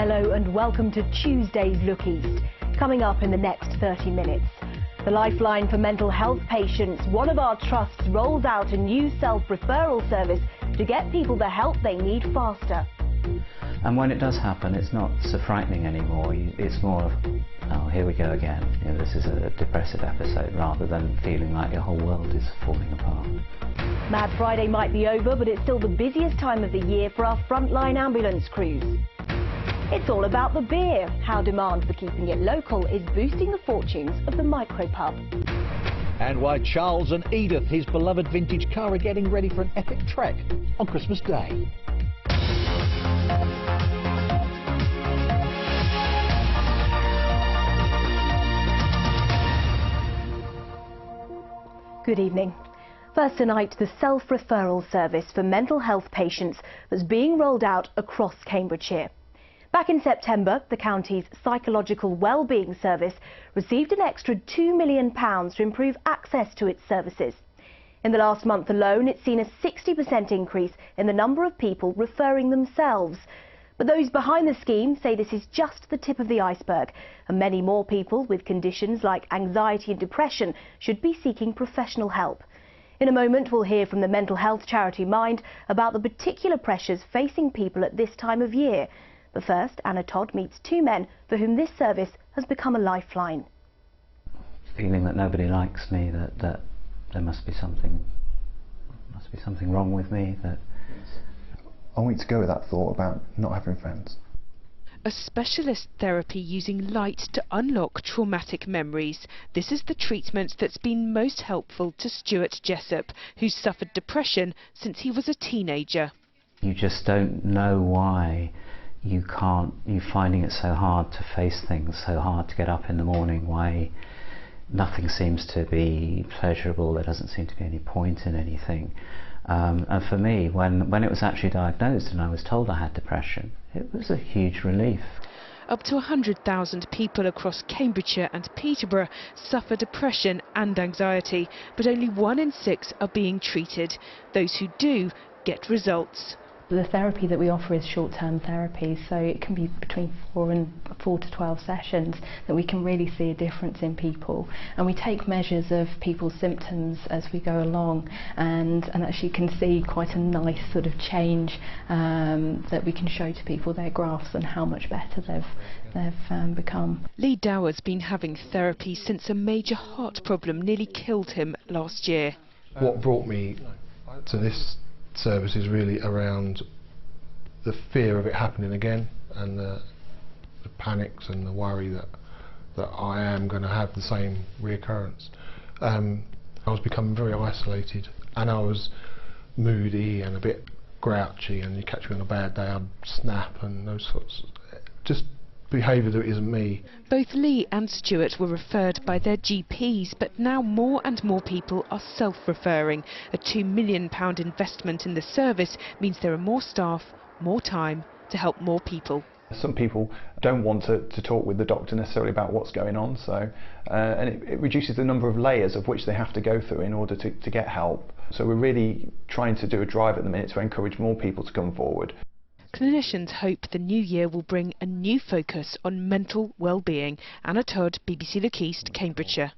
Hello and welcome to Tuesday's Look East. Coming up in the next 30 minutes. The lifeline for mental health patients. One of our trusts rolls out a new self-referral service to get people the help they need faster. And when it does happen, it's not so frightening anymore. It's more of, oh, here we go again. You know, this is a depressive episode, rather than feeling like your whole world is falling apart. Mad Friday might be over, but it's still the busiest time of the year for our frontline ambulance crews. It's all about the beer. How demand for keeping it local is boosting the fortunes of the micropub. And why Charles and Edith, his beloved vintage car, are getting ready for an epic trek on Christmas Day. Good evening. First tonight, the self-referral service for mental health patients that's being rolled out across Cambridgeshire. Back in September, the county's psychological wellbeing service received an extra £2 million to improve access to its services. In the last month alone, it's seen a 60% increase in the number of people referring themselves. But those behind the scheme say this is just the tip of the iceberg, and many more people with conditions like anxiety and depression should be seeking professional help. In a moment, we'll hear from the mental health charity Mind about the particular pressures facing people at this time of year. But first, Anna Todd meets two men for whom this service has become a lifeline. Feeling that nobody likes me, that there must be something wrong with me. That I want you to go with that thought about not having friends. A specialist therapy using light to unlock traumatic memories. This is the treatment that's been most helpful to Stuart Jessup, who's suffered depression since he was a teenager. you just don't know why you're finding it so hard to face things, so hard to get up in the morning, why nothing seems to be pleasurable, there doesn't seem to be any point in anything. And for me, when it was actually diagnosed and I was told I had depression, it was a huge relief. Up to 100,000 people across Cambridgeshire and Peterborough suffer depression and anxiety, but only 1 in 6 are being treated. Those who do get results. The therapy that we offer is short-term therapy, so it can be between 4 to 12 sessions that we can really see a difference in people. And we take measures of people's symptoms as we go along, and as you can see, quite a nice sort of change that we can show to people, their graphs and how much better they've become. Lee Dower's been having therapy since a major heart problem nearly killed him last year. What brought me to this service is really around the fear of it happening again, and the panics and the worry that I am going to have the same reoccurrence. I was becoming very isolated, and I was moody and a bit grouchy, and you catch me on a bad day, I'd snap and those sorts of just behaviour that isn't me. Both Lee and Stuart were referred by their GPs, but now more and more people are self-referring. A £2 million investment in the service means there are more staff, more time to help more people. Some people don't want to talk with the doctor necessarily about what's going on, so and it reduces the number of layers of which they have to go through in order to get help. So we're really trying to do a drive at the minute to encourage more people to come forward. Clinicians hope the new year will bring a new focus on mental well-being. Anna Todd, BBC Look East, Cambridgeshire.